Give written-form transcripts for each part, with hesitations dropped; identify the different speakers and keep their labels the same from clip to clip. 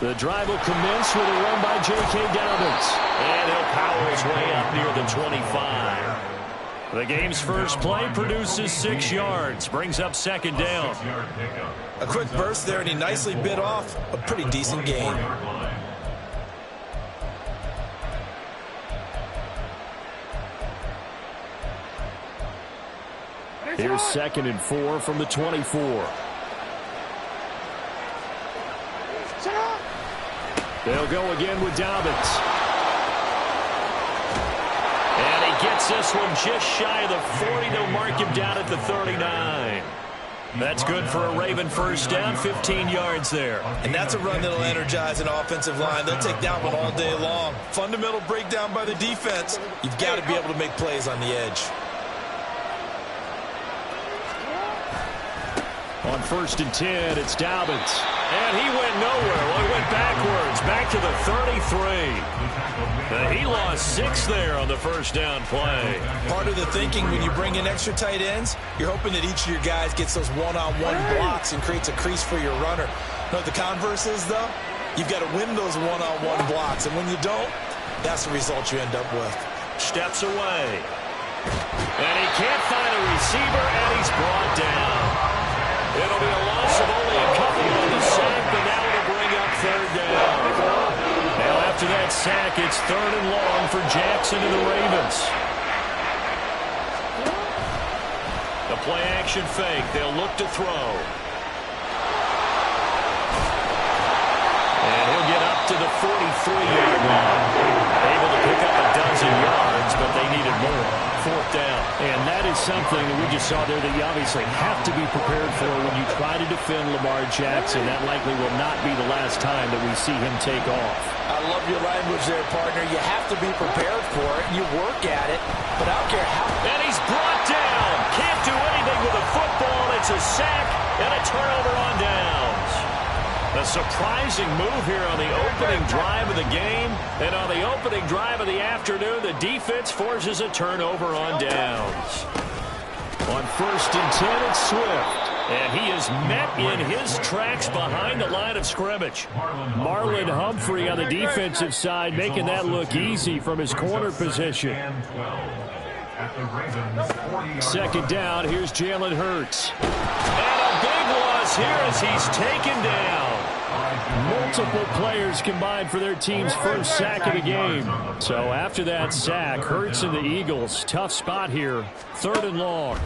Speaker 1: The drive will commence with a run by J.K. Dobbins. And he'll power his way up near the 25. The game's first play produces 6 yards. Brings up second down.
Speaker 2: A quick burst there, and he nicely bit off a pretty decent gain.
Speaker 1: Here's 2nd and 4 from the 24. They'll go again with Dobbins. And he gets this one just shy of the 40. They'll mark him down at the 39. That's good for a Raven first down, 15 yards there.
Speaker 2: And that's a run that'll energize an offensive line. They'll take that one all day long. Fundamental breakdown by the defense. You've got to be able to make plays on the edge.
Speaker 1: On 1st and 10, it's Dobbins. And he went nowhere. Well, he went backwards, back to the 33. He lost 6 there on the first down play.
Speaker 2: Part of the thinking when you bring in extra tight ends, you're hoping that each of your guys gets those one-on-one blocks and creates a crease for your runner. No, the converse is, though, you've got to win those one-on-one blocks. And when you don't, that's the result you end up with.
Speaker 1: Steps away. And he can't find a receiver, and he's brought down. It'll be a loss of only a couple on the sack, but now it'll bring up 3rd down. Now after that sack, it's 3rd and long for Jackson and the Ravens. The play action fake. They'll look to throw. And he'll get up to the 43-yard line. Able to pick up a dozen yards, but they needed more. 4th down. And that is something that we just saw there that you obviously have to be prepared for when you try to defend Lamar Jackson. That likely will not be the last time that we see him take off.
Speaker 2: I love your language there, partner. You have to be prepared for it. You work at it, but I don't care how.
Speaker 1: And he's brought down. Can't do anything with a football. It's a sack and a turnover on downs. A surprising move here on the opening drive of the game. And on the opening drive of the afternoon, the defense forces a turnover on downs. On 1st and 10, it's Swift. And he is met in his tracks behind the line of scrimmage. Marlon Humphrey on the defensive side making that look easy from his corner position. 2nd down, here's Jalen Hurts. And a big loss here as he's taken down. Multiple players combined for their team's first sack of the game. So after that sack, Hurts and the Eagles, tough spot here. 3rd and long.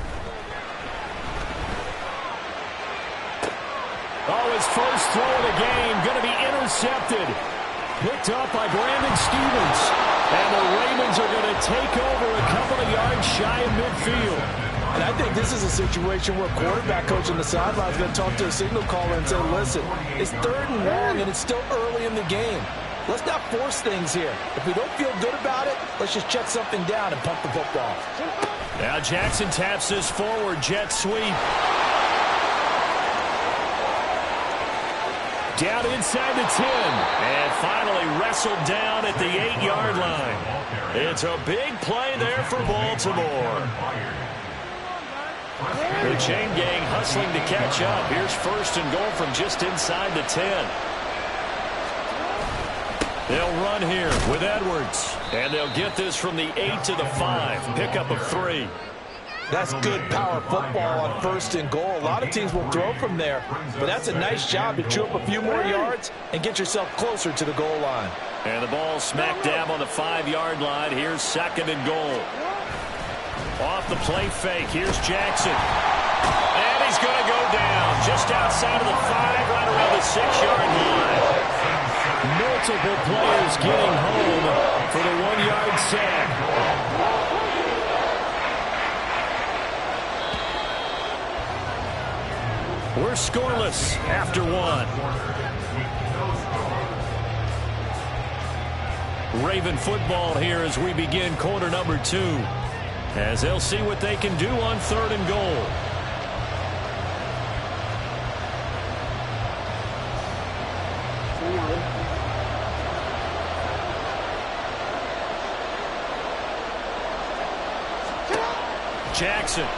Speaker 1: Oh, his first throw of the game going to be intercepted. Picked up by Brandon Stevens. And the Ravens are going to take over a couple of yards shy of midfield.
Speaker 2: And I think this is a situation where quarterback coach on the sideline is going to talk to a signal caller and say, listen, it's 3rd and long and it's still early in the game. Let's not force things here. If we don't feel good about it, let's just check something down and pump the football.
Speaker 1: Now Jackson taps this forward, jet sweep. Down inside the 10. And finally wrestled down at the 8-yard line. It's a big play there for Baltimore. The chain gang hustling to catch up. Here's 1st and goal from just inside the 10. They'll run here with Edwards. And they'll get this from the 8 to the 5. Pickup of 3.
Speaker 2: That's good power football on 1st and goal. A lot of teams will throw from there. But that's a nice job to chew up a few more yards and get yourself closer to the goal line.
Speaker 1: And the ball smack dab on the 5-yard line. Here's 2nd and goal. Off the play fake, here's Jackson. And he's going to go down just outside of the 5, right around the 6-yard line. Multiple players getting home for the 1-yard sack. We're scoreless after 1. Raven football here as we begin quarter number 2. As they'll see what they can do on 3rd and goal. Jackson.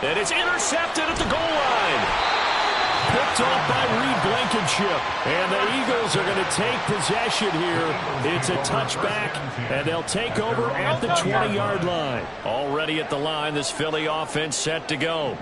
Speaker 1: And it's intercepted at the goal line. Picked off by Reed Blankenship. And the Eagles are going to take possession here. It's a touchback, and they'll take over at the 20-yard line. Already at the line, this Philly offense set to go.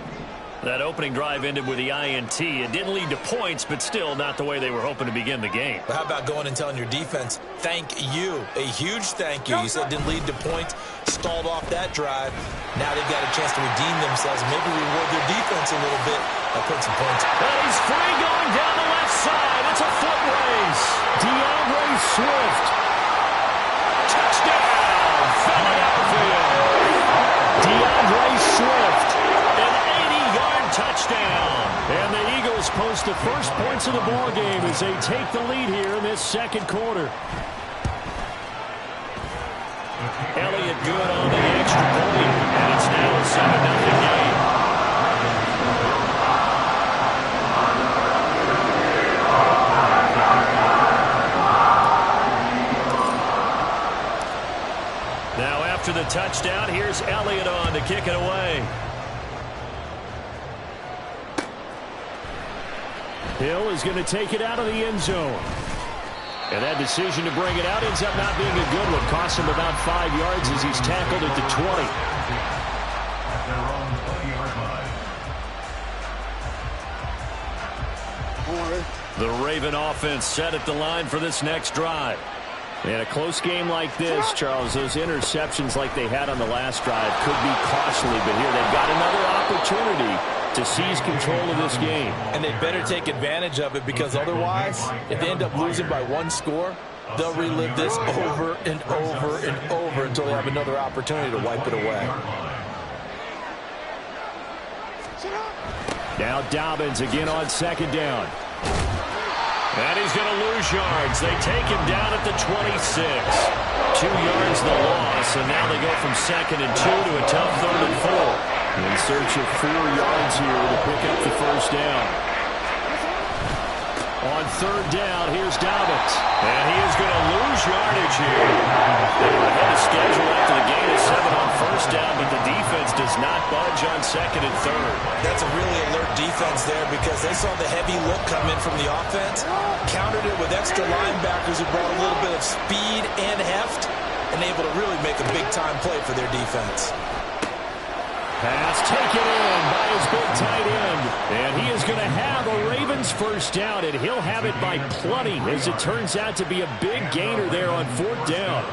Speaker 1: That opening drive ended with the INT. It didn't lead to points, but still not the way they were hoping to begin the game.
Speaker 2: But how about going and telling your defense, thank you, a huge thank you. You said it didn't lead to points, stalled off that drive. Now they've got a chance to redeem themselves and maybe reward their defense a little bit by putting some points.
Speaker 1: And he's free going down the left side. It's a foot race. DeAndre Swift. Touchdown, Philadelphia. DeAndre Swift. Touchdown. And the Eagles post the first points of the ball game as they take the lead here in this second quarter. Elliott good on the extra point, and it's now a 7-0 game. Now after the touchdown, here's Elliott on to kick it away. Hill is going to take it out of the end zone. And that decision to bring it out ends up not being a good one. Costs him about 5 yards as he's tackled at the 20. The Raven offense set at the line for this next drive. In a close game like this, Charles, those interceptions like they had on the last drive could be costly. But here they've got another opportunity to seize control of this game.
Speaker 2: And they better take advantage of it, because otherwise, if they end up losing by one score, they'll relive this over and over and over until they have another opportunity to wipe it away.
Speaker 1: Now Dobbins again on second down. And he's going to lose yards. They take him down at the 26. 2 yards the loss, and now they go from 2nd and 2 to a tough 3rd and 4. In search of 4 yards here to pick up the first down. On 3rd down, here's Dobbins. And he is going to lose yardage here. They were ahead of schedule after the gain of 7 on 1st down, but the defense does not budge on 2nd and 3rd.
Speaker 2: That's a really alert defense there, because they saw the heavy look come in from the offense, countered it with extra linebackers who brought a little bit of speed and heft, and able to really make a big-time play for their defense.
Speaker 1: Pass taken in by his big tight end. And he is going to have a Ravens first down, and he'll have it by plenty, as it turns out to be a big gainer there on 4th down.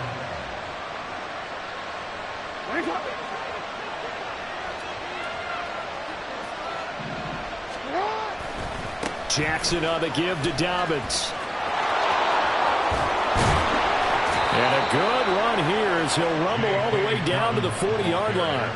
Speaker 1: Jackson on the give to Dobbins. And a good run here as he'll rumble all the way down to the 40-yard line.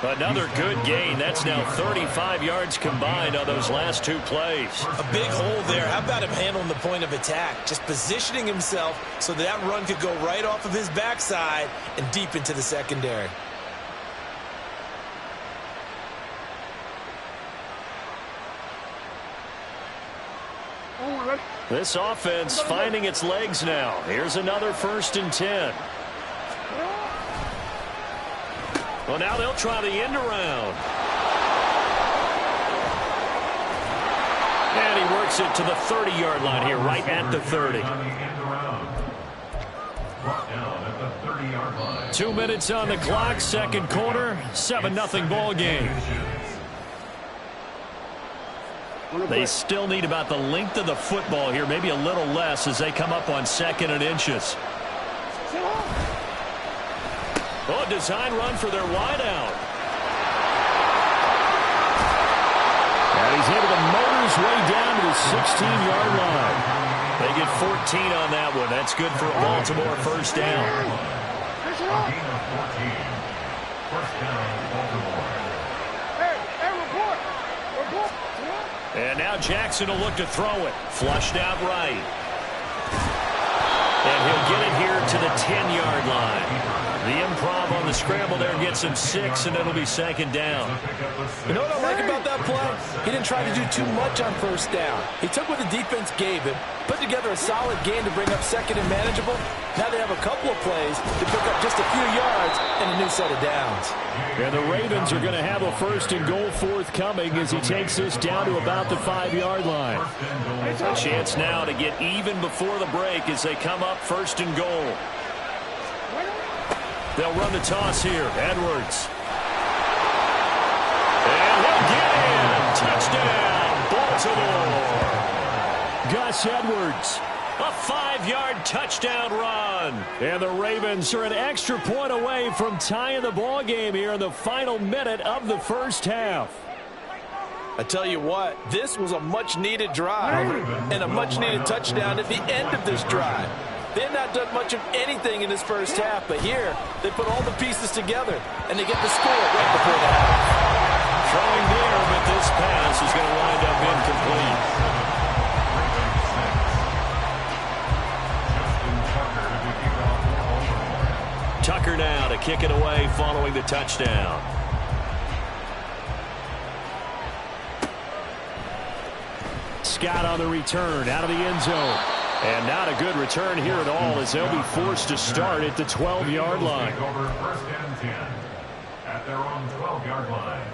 Speaker 1: Another good gain. That's now 35 yards combined on those last 2 plays.
Speaker 2: A big hole there. How about him handling the point of attack? Just positioning himself so that run could go right off of his backside and deep into the secondary.
Speaker 1: This offense finding its legs now. Here's another 1st and 10. Well, now they'll try the end around. And he works it to the 30-yard line here, right at the 30. 2 minutes on the clock, second quarter, 7-0 ball game. They still need about the length of the football here, maybe a little less as they come up on 2nd and inches. Oh, design run for their wideout. And he's able to motor his way down to the 16-yard line. They get 14 on that one. That's good for a Baltimore first down. And now Jackson will look to throw it. Flushed out right. And he'll get it here to the 10-yard line. The improv on the scramble there gets him 6, and it'll be second down.
Speaker 2: You know what I like about that play? He didn't try to do too much on first down. He took what the defense gave him, put together a solid game to bring up second and manageable. Now they have a couple of plays to pick up just a few yards and a new set of downs.
Speaker 1: And the Ravens are going to have a first and goal forthcoming as he takes this down to about the 5-yard line. A chance now to get even before the break as they come up first and goal. They'll run the toss here. Edwards. And he'll get in. Touchdown, Baltimore. Gus Edwards. A 5-yard touchdown run. And the Ravens are an extra point away from tying the ball game here in the final minute of the first half.
Speaker 2: I tell you what, this was a much-needed drive and a much-needed touchdown at the end of this drive. They had not done much of anything in this first half, but here they put all the pieces together, and they get the score right before the half.
Speaker 1: Throwing near, but this pass is going to wind up incomplete. Tucker now to kick it away following the touchdown. Scott on the return out of the end zone. And not a good return here at all as they'll be forced to start at the 12-yard line.
Speaker 3: First and 10 at their own 12-yard line.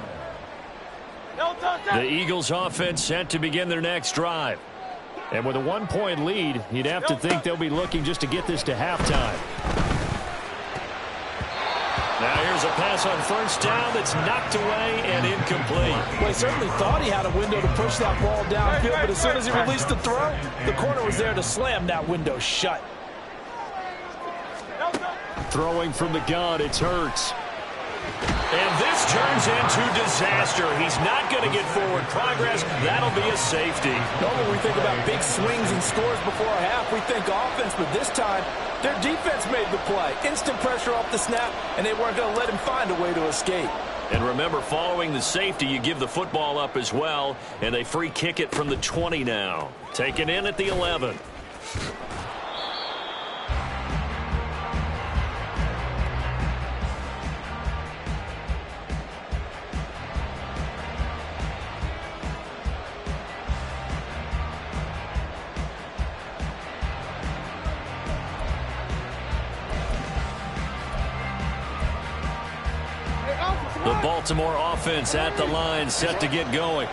Speaker 1: The Eagles offense set to begin their next drive. And with a 1-point lead, you'd have to think they'll be looking just to get this to halftime. Now here's a pass on first down that's knocked away and incomplete.
Speaker 2: Well, he certainly thought he had a window to push that ball downfield, but as soon as he released the throw, the corner was there to slam that window shut.
Speaker 1: Throwing from the gun, it's Hurts. And this turns into disaster. He's not going to get forward progress. That'll be a safety.
Speaker 2: Normally we think about big swings and scores before a half. We think offense, but this time their defense made the play. Instant pressure off the snap, and they weren't going to let him find a way to escape.
Speaker 1: And remember, following the safety, you give the football up as well, and they free kick it from the 20 now. Taken in at the 11. The Baltimore offense at the line, set to get going.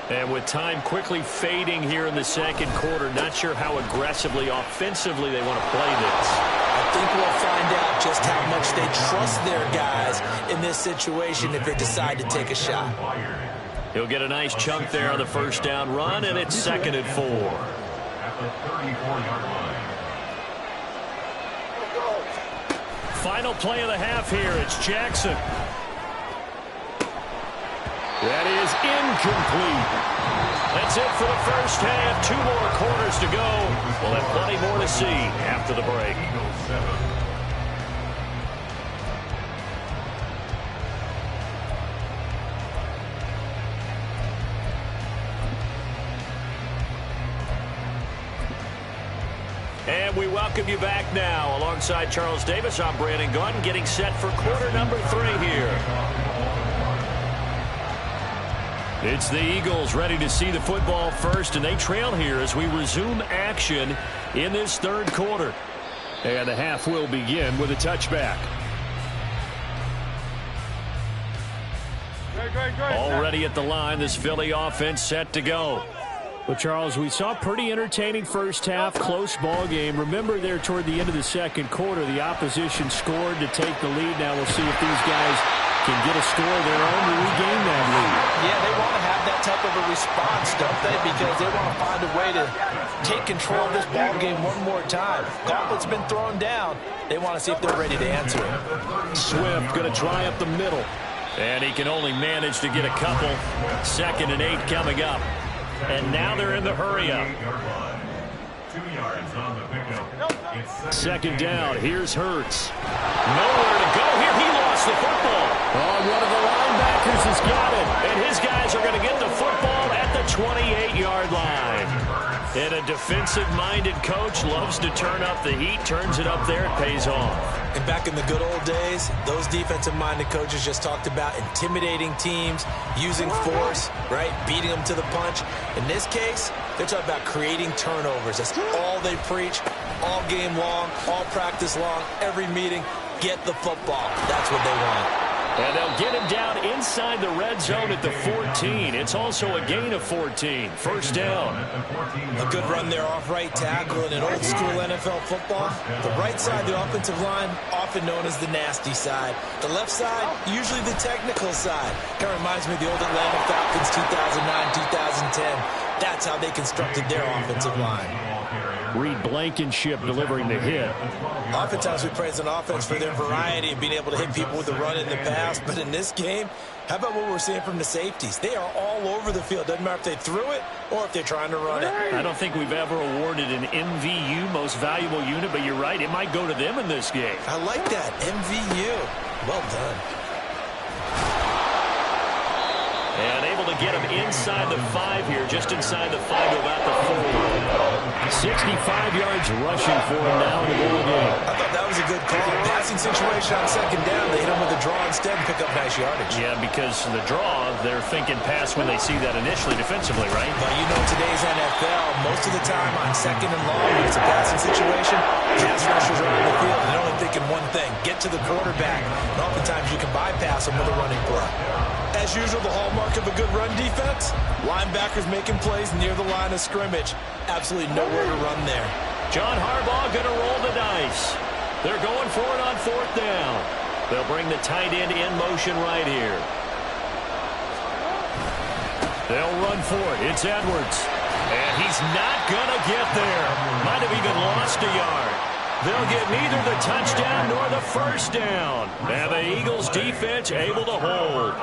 Speaker 1: And with time quickly fading here in the second quarter, not sure how aggressively, offensively they want to play this.
Speaker 2: I think we'll find out just how much they trust their guys in this situation if they decide to take a shot.
Speaker 1: He'll get a nice chunk there on the first down run, and it's 2nd and 4.
Speaker 3: At the 34-yard line.
Speaker 1: Final play of the half here. It's Jackson. That is incomplete. That's it for the first half. 2 more quarters to go. We'll have plenty more to see after the break. And we welcome you back now. Alongside Charles Davis, I'm Brandon Gunn, getting set for quarter number 3 here. It's the Eagles ready to see the football first, and they trail here as we resume action in this third quarter. And the half will begin with a touchback. Already at the line, this Philly offense set to go. Well, Charles, we saw a pretty entertaining first half, close ball game. Remember there toward the end of the second quarter, the opposition scored to take the lead. Now we'll see if these guys can get a score of their own to regain that lead.
Speaker 2: Yeah, they want to have that type of a response, don't they? Because they want to find a way to take control of this ball game one more time. Gauntlet's been thrown down. They want to see if they're ready to answer it.
Speaker 1: Swift going to try up the middle. And he can only manage to get a couple. 2nd and 8 coming up. And now they're in the hurry-up.
Speaker 3: 2 yards on the pickup.
Speaker 1: 2nd down. Here's Hurts. Nowhere to go here. He lost the football. Oh, one of the linebackers has got it. And his guys are going to get the football at the 28-yard line. And a defensive-minded coach loves to turn up the heat, turns it up there, it pays off.
Speaker 2: And back in the good old days, those defensive-minded coaches just talked about intimidating teams, using force, right, beating them to the punch. In this case, they're talking about creating turnovers. That's all they preach, all game long, all practice long, every meeting. Get the football. That's what they want.
Speaker 1: And they'll get him down inside the red zone at the 14. It's also a gain of 14. First down.
Speaker 2: A good run there off right tackle in an old-school NFL football. The right side of the offensive line, often known as the nasty side. The left side, usually the technical side. Kind of reminds me of the old Atlanta Falcons 2009, 2010. That's how they constructed their offensive line.
Speaker 1: Reed Blankenship delivering the hit.
Speaker 2: Oftentimes we praise an offense for their variety of being able to hit people with the run in the pass. But in this game, how about what we're seeing from the safeties? They are all over the field. Doesn't matter if they threw it or if they're trying to run it.
Speaker 1: I don't think we've ever awarded an MVU, most valuable unit, but you're right, it might go to them in this game.
Speaker 2: I like that, MVU. Well done.
Speaker 1: And able to get him inside the 5 here, just inside the 5 to about the 4. 65 yards rushing for him now in the ball game.
Speaker 2: I thought that was a good call. Passing situation on second down. They hit him with a draw instead and pick up nice yardage.
Speaker 1: Yeah, because the draw, they're thinking pass when they see that initially defensively, right?
Speaker 2: But you know, today's NFL, most of the time on second and long, when it's a passing situation, pass rushers are on the field. They're only thinking one thing, get to the quarterback. And oftentimes you can bypass them with a running play. As usual, the hallmark of a good run defense, linebackers making plays near the line of scrimmage. Absolutely nowhere to run there.
Speaker 1: John Harbaugh going to roll the dice. They're going for it on 4th down. They'll bring the tight end in motion right here. They'll run for it. It's Edwards. And he's not going to get there. Might have even lost a yard. They'll get neither the touchdown nor the first down. And the Eagles defense able to hold.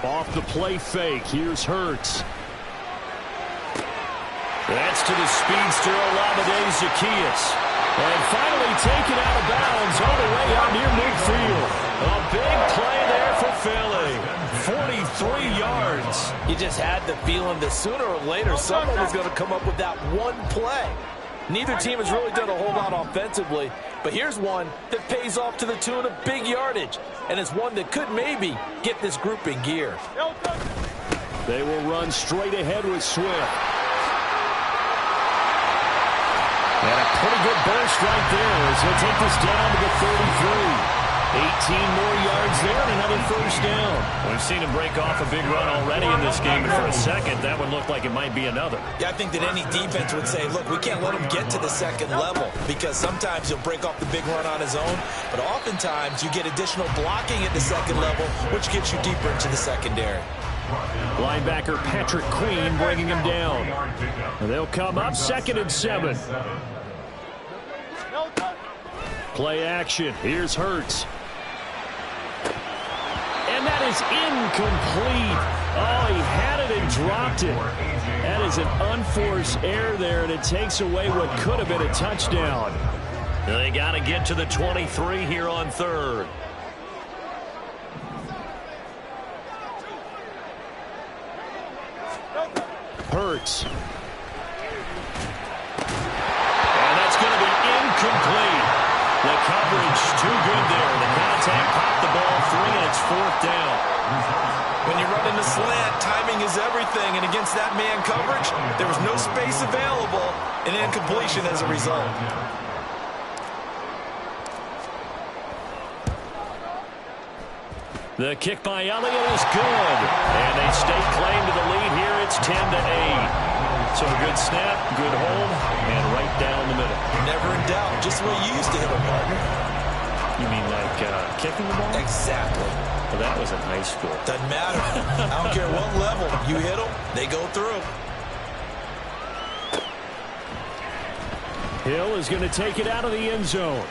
Speaker 1: Off the play fake. Here's Hurts. That's to the speedster Olamide Zaccheaus. And finally taken out of bounds all the way out near midfield. A big play there for Philly. 43 yards.
Speaker 2: You just had the feeling that sooner or later someone was going to come up with that one play. Neither team has really done a whole lot offensively, but here's one that pays off to the tune of big yardage, and it's one that could maybe get this group in gear.
Speaker 1: They will run straight ahead with Swift. And a pretty good burst right there as he'll take this down to the 33. 18 more yards there and another first down. We've seen him break off a big run already in this game, and for a second, that one looked like it might be another.
Speaker 2: Yeah, I think that any defense would say, look, we can't let him get to the second level because sometimes he'll break off the big run on his own, but oftentimes you get additional blocking at the second level, which gets you deeper into the secondary.
Speaker 1: Linebacker Patrick Queen bringing him down. And they'll come up 2nd and 7. Play action. Here's Hurts. And that is incomplete. Oh, he had it and dropped it. That is an unforced error there, and it takes away what could have been a touchdown. They got to get to the 23 here on 3rd. Hurts. And that's going to be incomplete. The coverage too good there. The contact popped the ball free, and it's 4th down.
Speaker 2: When you run in the slant, timing is everything, and against that man coverage, there was no space available, and incompletion as a result.
Speaker 1: The kick by Elliott is good, and they stake claim to the lead here. It's 10-8. So a good snap, good hold, and right down the middle.
Speaker 2: Never in doubt. Just the way you used to hit a partner.
Speaker 1: You mean like kicking the ball?
Speaker 2: Exactly.
Speaker 1: Well, that was in high school.
Speaker 2: Doesn't matter. I don't care what level. You hit them, they go through.
Speaker 1: Hill is going to take it out of the end zone.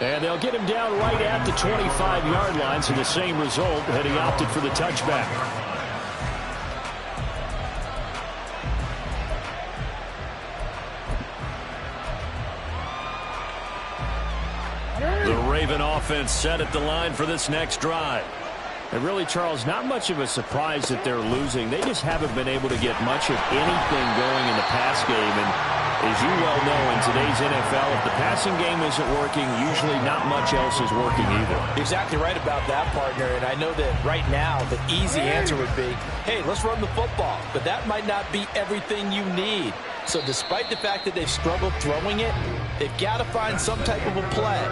Speaker 1: And they'll get him down right at the 25-yard line, so the same result had he opted for the touchback. The Raven offense set at the line for this next drive. And really, Charles, not much of a surprise that they're losing. They just haven't been able to get much of anything going in the pass game. And as you well know, in today's NFL, if the passing game isn't working, usually not much else is working either.
Speaker 2: Exactly right about that, partner. And I know that right now the easy answer would be, hey, let's run the football. But that might not be everything you need. So despite the fact that they've struggled throwing it, they've got to find some type of a play,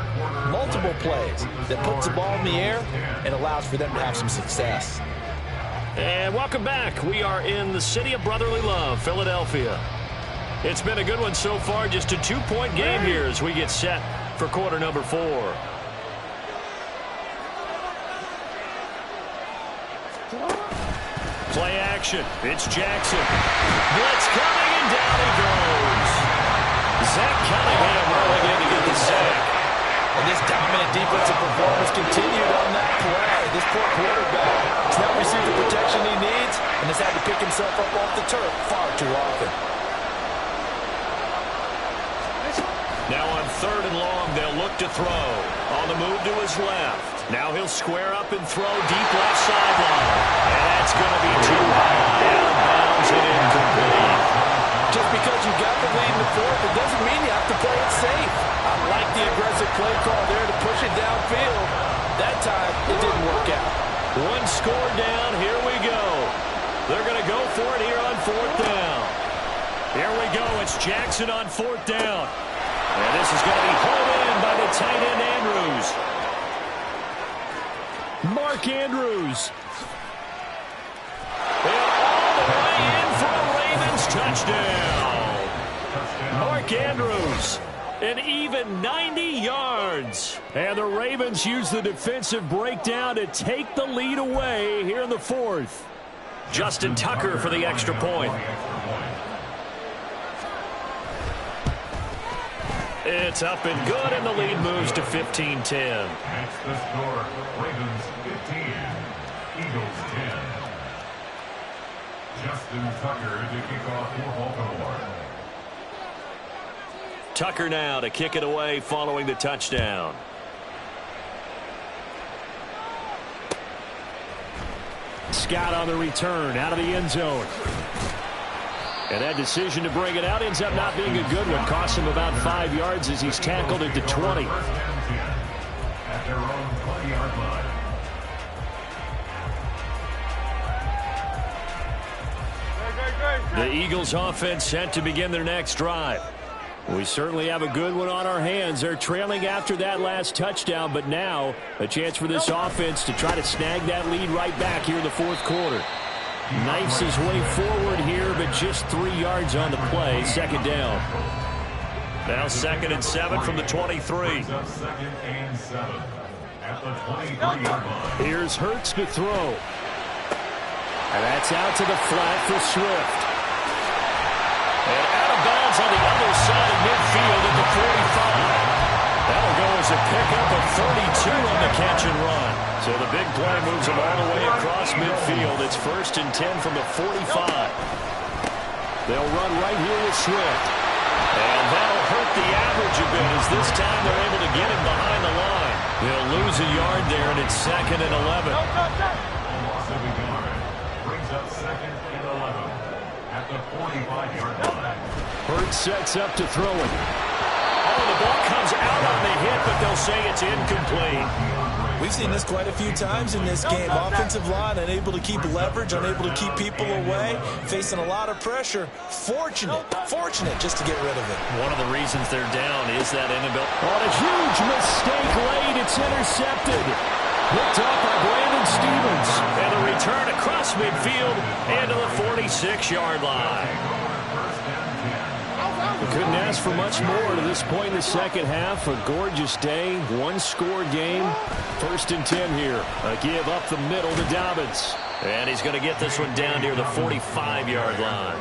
Speaker 2: multiple plays, that puts the ball in the air and allows for them to have some success.
Speaker 1: And welcome back. We are in the city of brotherly love, Philadelphia. It's been a good one so far, just a 2-point game here as we get set for quarter number 4. Play action. It's Jackson. Blitz coming, and down he goes. Zach Cunningham rolling in to get the sack.
Speaker 2: And this dominant defensive performance continued on that play. This poor quarterback has not received the protection he needs and has had to pick himself up off the turf far too often.
Speaker 1: Now on 3rd and long, they'll look to throw. On the move to his left. Now he'll square up and throw deep left sideline. And that's going to be too high. Out of bounds and incomplete.
Speaker 2: Just because you got the lead in the 4th, it doesn't mean you have to play it safe. I like the aggressive play call there to push it downfield. That time, it didn't work out.
Speaker 1: One score down. Here we go. They're going to go for it here on 4th down. Here we go. It's Jackson on 4th down. And this is going to be hauled in by the tight end, Andrews. Mark Andrews. And all the way in for a Ravens touchdown. Mark Andrews. An even 90 yards. And the Ravens use the defensive breakdown to take the lead away here in the 4th. Justin Tucker for the extra point. It's up and good, and the lead moves to 15-10.
Speaker 3: That's the score. Ravens 15, Eagles 10. Justin Tucker to kick off for Baltimore.
Speaker 1: Tucker now to kick it away following the touchdown. Scott on the return out of the end zone. And that decision to bring it out ends up not being a good one. Cost him about 5 yards as he's tackled at the 20.
Speaker 3: At their own 20-yard line.
Speaker 1: The Eagles offense set to begin their next drive. We certainly have a good one on our hands. They're trailing after that last touchdown, but now a chance for this offense to try to snag that lead right back here in the 4th quarter. Knifes his way forward here, but just 3 yards on the play. 2nd down. Now 2nd and 7 from the 23.
Speaker 3: 2nd and 7 at the 23-yard line.
Speaker 1: Here's Hurts to throw. And that's out to the flat for Swift. And out of bounds on the other side of midfield at the 45. That'll go as a pickup of 32 on the catch and run. So the big play moves him all the way across midfield. It's 1st and 10 from the 45. They'll run right here with Swift. And that'll hurt the average a bit as this time they're able to get him behind the line. They'll lose a yard there, and it's 2nd and 11.
Speaker 3: Loss of a yard brings up 2nd and 11 at the 45-yard line.
Speaker 1: Hurts sets up to throw it. Oh, the ball comes out on the hit, but they'll say it's incomplete.
Speaker 2: We've seen this quite a few times in this game. Offensive line unable to keep leverage, unable to keep people away, facing a lot of pressure. Fortunate just to get rid of it.
Speaker 1: One of the reasons they're down is that inability. On a huge mistake late, it's intercepted. Picked off by Brandon Stevens. And the return across midfield and to the 46-yard line. We couldn't ask for much more to this point in the second half. A gorgeous day, one-score game. 1st and 10 here. A give up the middle to Dobbins. And he's going to get this one down near the 45-yard line.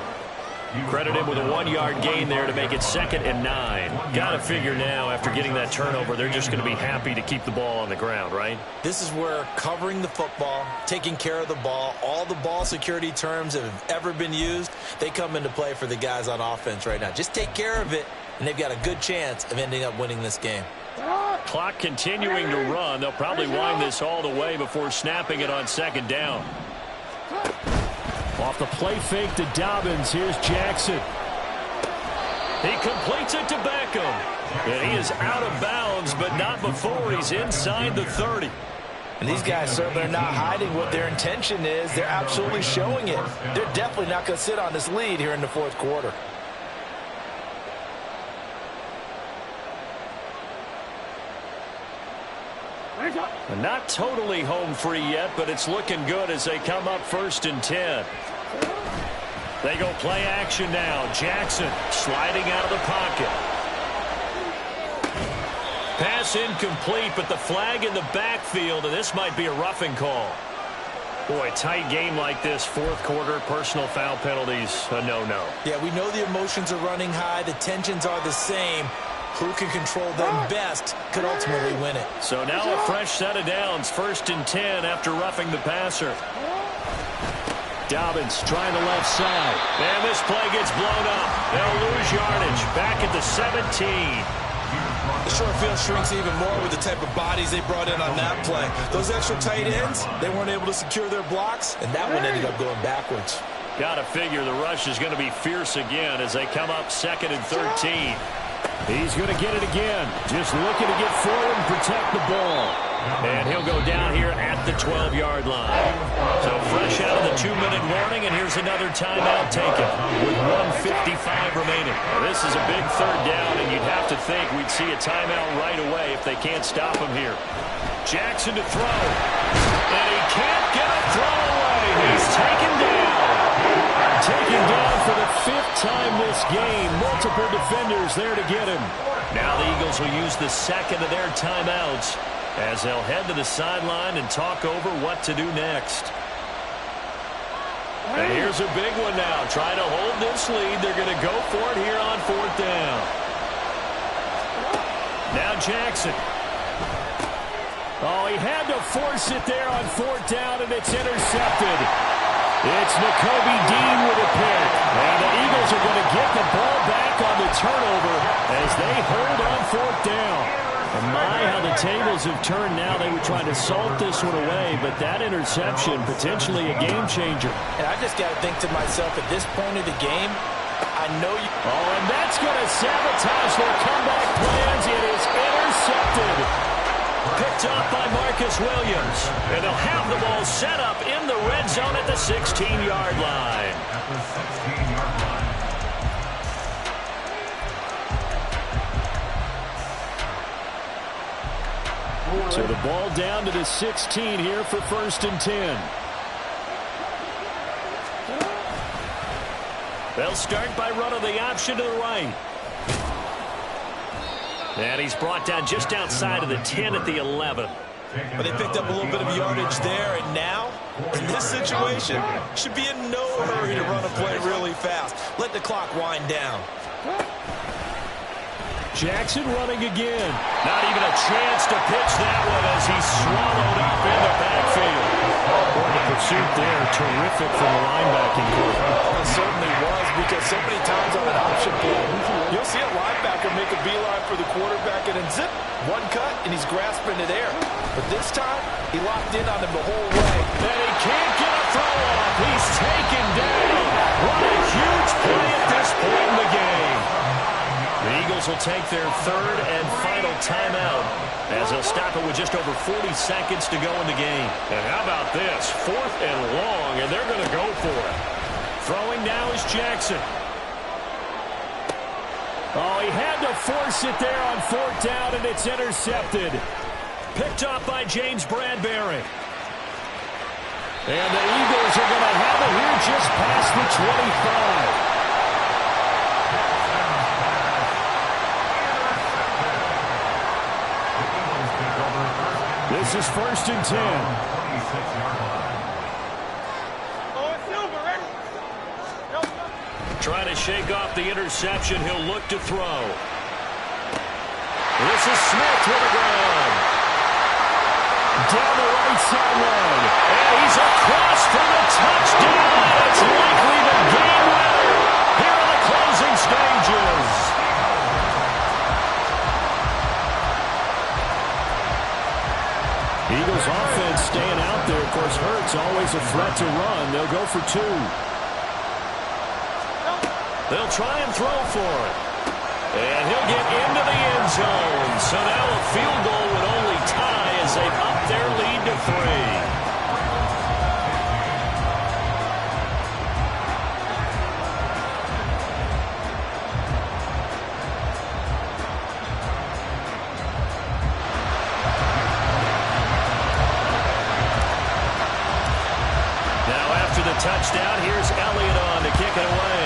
Speaker 1: Credit him with a 1-yard gain there to make it 2nd and 9. Got to figure now, after getting that turnover, they're just going to be happy to keep the ball on the ground, right?
Speaker 2: This is where covering the football, taking care of the ball, all the ball security terms that have ever been used, they come into play for the guys on offense right now. Just take care of it, and they've got a good chance of ending up winning this game.
Speaker 1: Clock continuing to run. They'll probably wind this all the way before snapping it on second down.
Speaker 4: Off the play fake to Dobbins. Here's Jackson.
Speaker 1: He completes it to Beckham. And he is out of bounds, but not before he's inside the 30.
Speaker 2: And these guys certainly are not hiding what their intention is. They're absolutely showing it. They're definitely not going to sit on this lead here in the fourth quarter.
Speaker 1: Not totally home free yet, but it's looking good as they come up 1st and 10. They go play action now. Jackson sliding out of the pocket. Pass incomplete, but the flag in the backfield, and this might be a roughing call. Boy, tight game like this, fourth quarter, personal foul penalties, a no-no.
Speaker 2: Yeah, we know the emotions are running high. The tensions are the same. Who can control them best could ultimately win it.
Speaker 1: So now a fresh set of downs, 1st and 10 after roughing the passer.
Speaker 4: Dobbins trying the left side.
Speaker 1: And this play gets blown up. They'll lose yardage. Back at the 17.
Speaker 2: The short field shrinks even more with the type of bodies they brought in on that play. Those extra tight ends, they weren't able to secure their blocks, and that one ended up going backwards.
Speaker 1: Got to figure the rush is going to be fierce again as they come up 2nd and 13.
Speaker 4: He's going to get it again. Just looking to get forward and protect the ball.
Speaker 1: And he'll go down here at the 12-yard line. So fresh out of the 2-minute warning, and here's another timeout taken with 1:55 remaining. Now, this is a big 3rd down, and you'd have to think we'd see a timeout right away if they can't stop him here. Jackson to throw. And he can't get a throw away. He's taken down.
Speaker 4: Taken down for the 5th time this game. Multiple defenders there to get him.
Speaker 1: Now the Eagles will use the 2nd of their timeouts as they'll head to the sideline and talk over what to do next. And here's a big one now. Trying to hold this lead. They're going to go for it here on 4th down. Now Jackson.
Speaker 4: Oh, he had to force it there on 4th down, and it's intercepted. It's Nakobe Dean with a pick. And the Eagles are going to get the ball back on the turnover as they hold on 4th down. And my, how the tables have turned now. They were trying to salt this one away, but that interception, potentially a game changer.
Speaker 2: And I just got to think to myself, at this point of the game, I know you...
Speaker 4: Oh, and that's going to sabotage their comeback plans. It is intercepted.
Speaker 1: Picked up by Marcus Williams. And they'll have the ball set up in the red zone at the 16-yard line.
Speaker 3: At the 16-yard line.
Speaker 4: So the ball down to the 16 here for 1st and 10.
Speaker 1: They'll start by running the option to the right. And he's brought down just outside of the 10 at the 11.
Speaker 2: But they picked up a little bit of yardage there, and now, in this situation, should be in no hurry to run a play really fast. Let the clock wind down.
Speaker 4: Jackson running again.
Speaker 1: Not even a chance to pitch that one as he's swallowed up in the backfield. Boy, the pursuit there, terrific from the linebacking group.
Speaker 2: It certainly was, because so many times on an option play, you'll see a linebacker make a beeline for the quarterback and then zip, one cut, and he's grasping it air. But this time, he locked in on him the whole way.
Speaker 1: And he can't get a throw off. He's taken down. What a huge play at this point in the game. The Eagles will take their 3rd and final timeout as they'll stop it with just over 40 seconds to go in the game. And how about this? 4th and long, and they're going to go for it. Throwing now is Jackson.
Speaker 4: Oh, he had to force it there on 4th down, and it's intercepted.
Speaker 1: Picked up by James Bradbury.
Speaker 4: And the Eagles are going to have it here just past the 25. This is 1st and 10.
Speaker 1: Trying to shake off the interception. He'll look to throw. This is Smith with the ground.
Speaker 4: Down the right sideline.
Speaker 1: And he's across for the touchdown. It's likely the game winner here in the closing stages.
Speaker 4: It's always a threat to run. They'll go for 2.
Speaker 1: They'll try and throw for it. And he'll get into the end zone. So now a field goal would only tie as they up their lead to 3. Touchdown. Here's Elliott on to kick it away.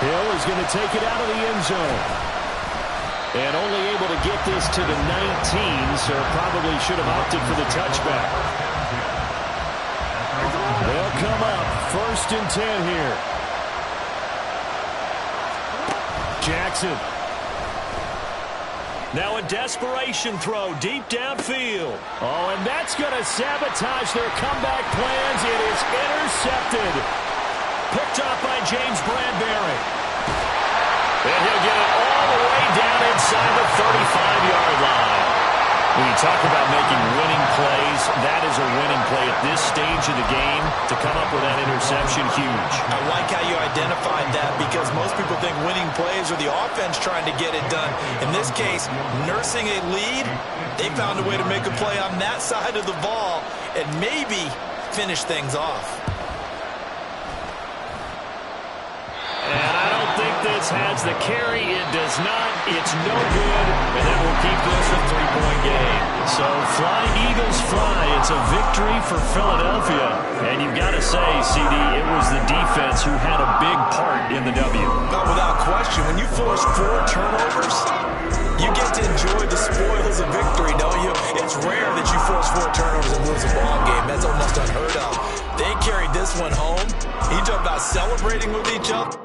Speaker 4: Hill is going to take it out of the end zone. And only able to get this to the 19, so probably should have opted for the touchback. They'll come up 1st and 10 here. Jackson.
Speaker 1: Now a desperation throw deep downfield.
Speaker 4: Oh, and that's going to sabotage their comeback plans. It is intercepted.
Speaker 1: Picked up by James Bradbury. And he'll get it all the way down inside the 35-yard line. When you talk about making winning plays, that is a winning play at this stage of the game. To come up with that interception, huge.
Speaker 2: I like how you identified that because most people think winning plays are the offense trying to get it done. In this case, nursing a lead, they found a way to make a play on that side of the ball and maybe finish things off.
Speaker 1: And I don't think this has the carry. It does not. It's no good. And that will keep this a 3-point game. So flying Eagles fly. It's a victory for Philadelphia. And you've got to say, CD, it was the defense who had a big part in the W.
Speaker 2: Without question, when you force 4 turnovers, you get to enjoy the spoils of victory, don't you? It's rare that you force 4 turnovers and lose a ball game. That's almost unheard of. They carried this one home. You talk about celebrating with each other.